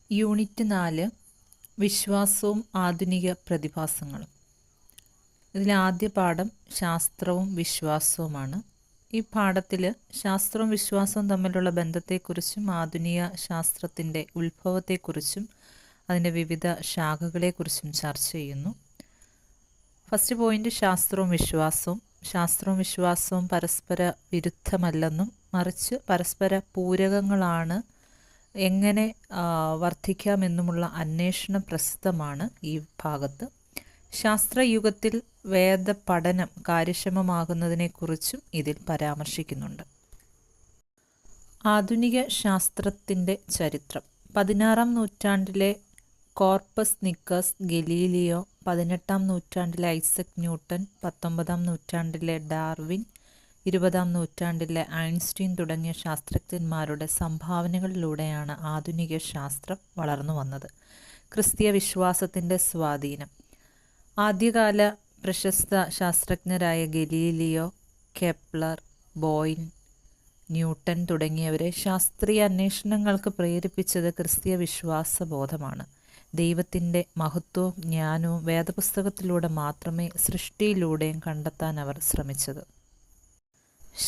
Unit 4 വിശ്വാസവും ആധുനിക പ്രതിഭാസങ്ങളും. ഇതിലെ ആദ്യ പാഠം ശാസ്ത്രവും വിശ്വാസവുമാണ്. ഈ പാഠത്തിൽ ശാസ്ത്രവും വിശ്വാസവും തമ്മിലുള്ള ബന്ധത്തെക്കുറിച്ചും ആധുനിക ശാസ്ത്രത്തിൻ്റെ ഉത്ഭവത്തെക്കുറിച്ചും അതിൻ്റെ വിവിധ ശാഖകളെക്കുറിച്ചും ചർച്ച ചെയ്യുന്നു. ഫസ്റ്റ് പോയിൻ്റ് ശാസ്ത്രവും വിശ്വാസവും. ശാസ്ത്രവും വിശ്വാസവും പരസ്പര വിരുദ്ധമല്ലെന്നും മറിച്ച് പരസ്പര പൂരകങ്ങളാണ്, എങ്ങനെ വർദ്ധിക്കാമെന്നുമുള്ള അന്വേഷണം പ്രസിദ്ധമാണ് ഈ ഭാഗത്ത്. ശാസ്ത്രയുഗത്തിൽ വേദപഠനം കാര്യക്ഷമമാകുന്നതിനെക്കുറിച്ചും ഇതിൽ പരാമർശിക്കുന്നുണ്ട്. ആധുനിക ശാസ്ത്രത്തിൻ്റെ ചരിത്രം. 16-ാം നൂറ്റാണ്ടിലെ കോർപ്പസ് നിക്കസ് ഗലീലിയോ, 18-ാം നൂറ്റാണ്ടിലെ ഐസക് ന്യൂട്ടൺ, 19-ാം നൂറ്റാണ്ടിലെ ഡാർവിൻ, 20-ാം നൂറ്റാണ്ടിലെ ഐൻസ്റ്റീൻ തുടങ്ങിയ ശാസ്ത്രജ്ഞന്മാരുടെ സംഭാവനകളിലൂടെയാണ് ആധുനിക ശാസ്ത്രം വളർന്നു വന്നത്. ക്രിസ്തീയ വിശ്വാസത്തിൻ്റെ സ്വാധീനം. ആദ്യകാല പ്രശസ്ത ശാസ്ത്രജ്ഞരായ ഗലീലിയോ, കെപ്ലർ, ബോയ്ൽ, ന്യൂട്ടൺ തുടങ്ങിയവരെ ശാസ്ത്രീയ അന്വേഷണങ്ങൾക്ക് പ്രേരിപ്പിച്ചത് ക്രിസ്തീയ വിശ്വാസബോധമാണ്. ദൈവത്തിൻ്റെ മഹത്വവും ജ്ഞാനവും വേദപുസ്തകത്തിലൂടെ മാത്രമേ സൃഷ്ടിയിലൂടെയും കണ്ടെത്താൻ അവർ ശ്രമിച്ചത്.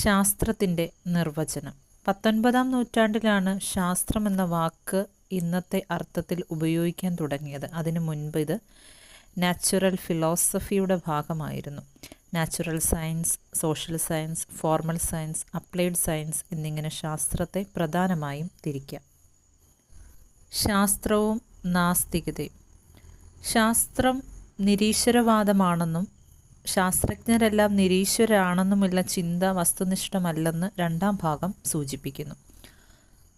ശാസ്ത്രത്തിൻ്റെ നിർവചനം. 19-ാം നൂറ്റാണ്ടിലാണ് ശാസ്ത്രം എന്ന വാക്ക് ഇന്നത്തെ അർത്ഥത്തിൽ ഉപയോഗിക്കാൻ തുടങ്ങിയത്. അതിനു മുൻപ് ഇത് നാച്ചുറൽ ഫിലോസഫിയുടെ ഭാഗമായിരുന്നു. Natural science, social science, formal science, applied science എന്നിങ്ങനെ ശാസ്ത്രത്തെ പ്രധാനമായും തിരിക്കാം. ശാസ്ത്രവും നാസ്തികതയും. ശാസ്ത്രം നിരീശ്വരവാദമാണെന്നും ശാസ്ത്രജ്ഞരെല്ലാം നിരീശ്വരാണെന്നുമുള്ള ചിന്ത വസ്തുനിഷ്ഠമല്ലെന്ന് രണ്ടാം ഭാഗം സൂചിപ്പിക്കുന്നു.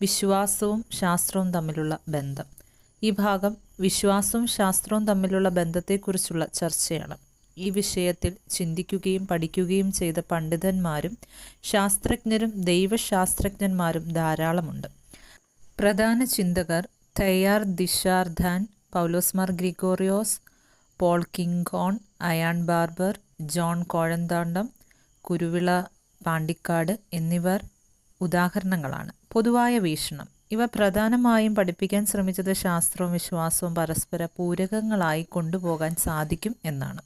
വിശ്വാസവും ശാസ്ത്രവും തമ്മിലുള്ള ബന്ധം. ഈ ഭാഗം വിശ്വാസവും ശാസ്ത്രവും തമ്മിലുള്ള ബന്ധത്തെക്കുറിച്ചുള്ള ചർച്ചയാണ്. ഈ വിഷയത്തിൽ ചിന്തിക്കുകയും പഠിക്കുകയും ചെയ്ത പണ്ഡിതന്മാരും ശാസ്ത്രജ്ഞരും ദൈവശാസ്ത്രജ്ഞന്മാരും ധാരാളമുണ്ട്. പ്രധാന ചിന്തകർ Teilhard de Chardin, Paulos Mar Gregorios, Polkinghorne, Ian Barbour, John Kozhamthadam, Kuruvilla Pandikattu എന്നിവർ ഉദാഹരണങ്ങളാണ്. പൊതുവായ വീക്ഷണം. ഇവ പ്രധാനമായും പഠിപ്പിക്കാൻ ശ്രമിച്ചത് ശാസ്ത്രവും വിശ്വാസവും പരസ്പര പൂരകങ്ങളായി കൊണ്ടുപോകാൻ സാധിക്കും എന്നാണ്.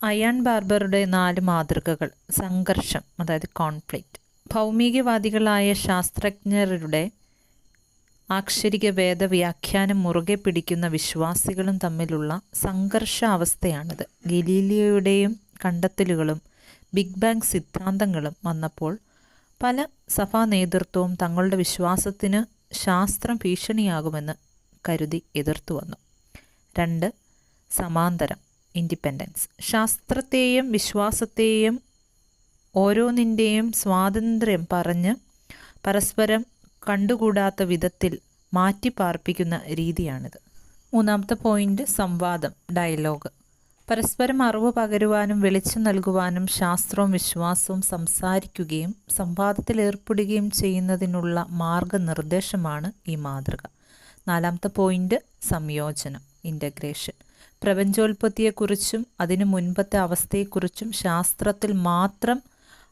അയാൺ ബാർബറുടെ 4 മാതൃകകൾ. സംഘർഷം, അതായത് കോൺഫ്ലിക്റ്റ്. ഭൗമികവാദികളായ ശാസ്ത്രജ്ഞരുടെ ആക്ഷരിക വേദവ്യാഖ്യാനം മുറുകെ പിടിക്കുന്ന വിശ്വാസികളും തമ്മിലുള്ള സംഘർഷാവസ്ഥയാണിത്. ഗലീലിയോയുടെയും കണ്ടെത്തലുകളും ബിഗ് ബാങ് സിദ്ധാന്തങ്ങളും വന്നപ്പോൾ പല സഭാ നേതൃത്വവും തങ്ങളുടെ വിശ്വാസത്തിന് ശാസ്ത്രം ഭീഷണിയാകുമെന്ന് കരുതി എതിർത്തു വന്നു. 2. സമാന്തരം, ഇൻഡിപെൻഡൻസ്. ശാസ്ത്രത്തെയും വിശ്വാസത്തെയും ഓരോന്നിൻ്റെയും സ്വാതന്ത്ര്യം പറഞ്ഞ് പരസ്പരം കണ്ടുകൂടാത്ത വിധത്തിൽ മാറ്റിപ്പാർപ്പിക്കുന്ന രീതിയാണിത്. 3-ാമത്തെ പോയിന്റ് സംവാദം, ഡയലോഗ്. പരസ്പരം അറിവ് പകരുവാനും വെളിച്ചം നൽകുവാനും ശാസ്ത്രവും വിശ്വാസവും സംസാരിക്കുകയും സംവാദത്തിൽ ഏർപ്പെടുകയും ചെയ്യുന്നതിനുള്ള മാർഗനിർദ്ദേശമാണ് ഈ മാതൃക. 4-ാമത്തെ പോയിന്റ് സംയോജനം, ഇൻ്റഗ്രേഷൻ. പ്രപഞ്ചോൽപത്തിയെക്കുറിച്ചും അതിനു മുൻപത്തെ അവസ്ഥയെക്കുറിച്ചും ശാസ്ത്രത്തിൽ മാത്രം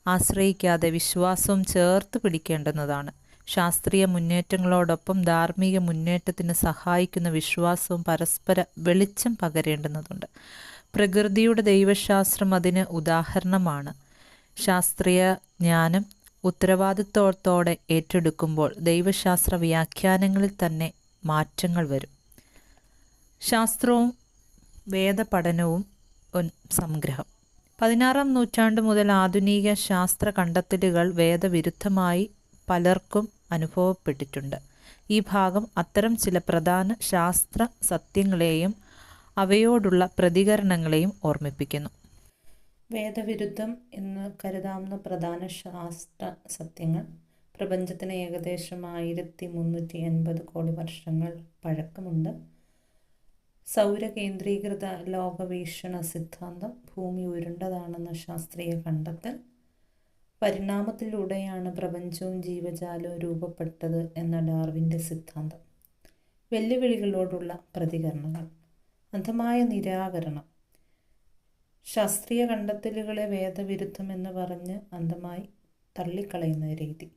ആശ്രയിക്കാതെ വിശ്വാസവും ചേർത്ത് പിടിക്കേണ്ടുന്നതാണ്. ശാസ്ത്രീയ മുന്നേറ്റങ്ങളോടൊപ്പം ധാർമ്മിക മുന്നേറ്റത്തിന് സഹായിക്കുന്ന വിശ്വാസവും പരസ്പര വെളിച്ചം പകരേണ്ടുന്നതുണ്ട്. പ്രകൃതിയുടെ ദൈവശാസ്ത്രം അതിന് ഉദാഹരണമാണ്. ശാസ്ത്രീയ ജ്ഞാനം ഉത്തരവാദിത്വത്തോടെ ഏറ്റെടുക്കുമ്പോൾ ദൈവശാസ്ത്ര വ്യാഖ്യാനങ്ങളിൽ തന്നെ മാറ്റങ്ങൾ വരും. ശാസ്ത്രവും വേദപഠനവും സംഗ്രഹം. 16-ാം നൂറ്റാണ്ട് മുതൽ ആധുനിക ശാസ്ത്ര കണ്ടെത്തലുകൾ വേദവിരുദ്ധമായി പലർക്കും അനുഭവപ്പെട്ടിട്ടുണ്ട്. ഈ ഭാഗം അത്തരം ചില പ്രധാന ശാസ്ത്ര സത്യങ്ങളെയും അവയോടുള്ള പ്രതികരണങ്ങളെയും ഓർമ്മിപ്പിക്കുന്നു. വേദവിരുദ്ധം എന്ന് കരുതാവുന്ന പ്രധാന ശാസ്ത്ര സത്യങ്ങൾ. പ്രപഞ്ചത്തിന് ഏകദേശം 1380 കോടി വർഷങ്ങൾ പഴക്കമുണ്ട്. സൗരകേന്ദ്രീകൃത ലോകവീക്ഷണ സിദ്ധാന്തം. ഭൂമി ഉരുണ്ടതാണെന്ന ശാസ്ത്രീയ കണ്ടെത്തൽ. പരിണാമത്തിലൂടെയാണ് പ്രപഞ്ചവും ജീവജാലവും രൂപപ്പെട്ടത് എന്ന ഡാർവിൻ്റെ സിദ്ധാന്തം. വെല്ലുവിളികളോടുള്ള പ്രതികരണങ്ങൾ. അന്ധമായ നിരാകരണം. ശാസ്ത്രീയ കണ്ടെത്തലുകളെ വേദവിരുദ്ധമെന്ന് പറഞ്ഞ് അന്ധമായി തള്ളിക്കളയുന്ന രീതി.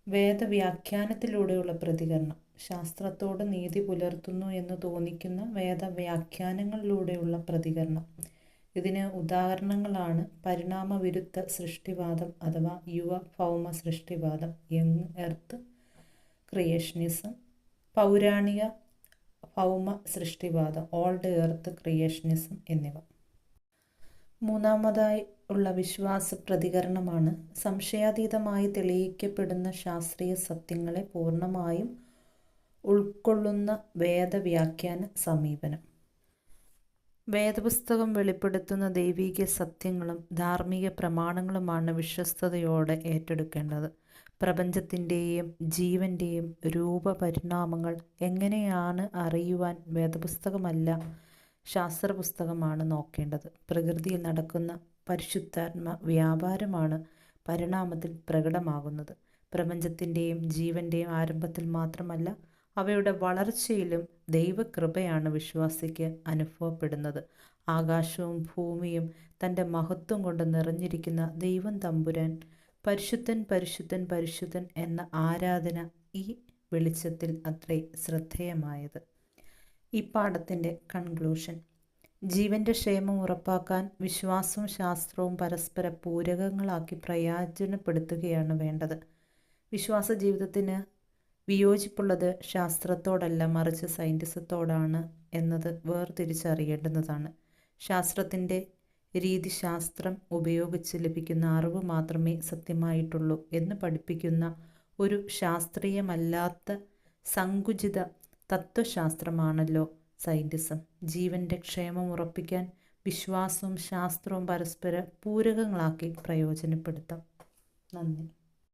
വേദവ്യാഖ്യാനത്തിലൂടെയുള്ള പ്രതികരണം. ശാസ്ത്രത്തോട് നീതി പുലർത്തുന്നു എന്ന് തോന്നിക്കുന്ന വേദവ്യാഖ്യാനങ്ങളിലൂടെയുള്ള പ്രതികരണം. ഇതിന് ഉദാഹരണങ്ങളാണ് പരിണാമവിരുദ്ധ സൃഷ്ടിവാദം അഥവാ യുവ ഭൗമ സൃഷ്ടിവാദം, യങ് എർത്ത് ക്രിയേഷനിസം, പൗരാണിക ഭൗമ സൃഷ്ടിവാദം, ഓൾഡ് എർത്ത് ക്രിയേഷനിസം എന്നിവ. മൂന്നാമതായി ഉള്ള വിശ്വാസ പ്രതികരണമാണ് സംശയാതീതമായി തെളിയിക്കപ്പെടുന്ന ശാസ്ത്രീയ സത്യങ്ങളെ പൂർണ്ണമായും ഉൾക്കൊള്ളുന്ന വേദവ്യാഖ്യാന സമീപനം. വേദപുസ്തകം വെളിപ്പെടുത്തുന്ന ദൈവിക സത്യങ്ങളും ധാർമ്മിക പ്രമാണങ്ങളുമാണ് വിശ്വസ്തയോടെ ഏറ്റെടുക്കേണ്ടത്. പ്രപഞ്ചത്തിൻ്റെയും ജീവൻ്റെയും രൂപപരിണാമങ്ങൾ എങ്ങനെയാണ് അറിയുവാൻ വേദപുസ്തകമല്ല, ശാസ്ത്രപുസ്തകമാണ് നോക്കേണ്ടത്. പ്രകൃതിയിൽ നടക്കുന്ന പരിശുദ്ധാത്മ വ്യാപാരമാണ് പരിണാമത്തിൽ പ്രകടമാകുന്നത്. പ്രപഞ്ചത്തിൻ്റെയും ജീവൻ്റെയും ആരംഭത്തിൽ മാത്രമല്ല, അവയുടെ വളർച്ചയിലും ദൈവകൃപയാണ് വിശ്വാസിക്ക് അനുഭവപ്പെടുന്നത്. ആകാശവും ഭൂമിയും തൻ്റെ മഹത്വം കൊണ്ട് നിറഞ്ഞിരിക്കുന്ന ദൈവം തമ്പുരാൻ പരിശുദ്ധൻ പരിശുദ്ധൻ പരിശുദ്ധൻ എന്ന ആരാധന ഈ വെളിച്ചത്തിൽ അത്രേ ശ്രദ്ധേയമായത്. ഈ പാഠത്തിൻ്റെ കൺക്ലൂഷൻ: ജീവൻ്റെ ക്ഷേമം ഉറപ്പാക്കാൻ വിശ്വാസവും ശാസ്ത്രവും പരസ്പര പൂരകങ്ങളാക്കി പ്രയോജനപ്പെടുത്തുകയാണ് വേണ്ടത്. വിശ്വാസ ജീവിതത്തിന് വിയോജിപ്പുള്ളത് ശാസ്ത്രത്തോടല്ല, മറിച്ച് സയൻറ്റിസത്തോടാണ് എന്നത് വേർതിരിച്ചറിയേണ്ടുന്നതാണ്. ശാസ്ത്രത്തിൻ്റെ രീതിശാസ്ത്രം ഉപയോഗിച്ച് ലഭിക്കുന്ന അറിവ് മാത്രമേ സത്യമായിട്ടുള്ളൂ എന്ന് പഠിപ്പിക്കുന്ന ഒരു ശാസ്ത്രീയമല്ലാത്ത സങ്കുചിത തത്വശാസ്ത്രമാണല്ലോ സയൻറ്റിസം. ജീവൻ്റെ ക്ഷേമം ഉറപ്പിക്കാൻ വിശ്വാസവും ശാസ്ത്രവും പരസ്പര പൂരകങ്ങളാക്കി പ്രയോജനപ്പെടുത്താം. നന്ദി.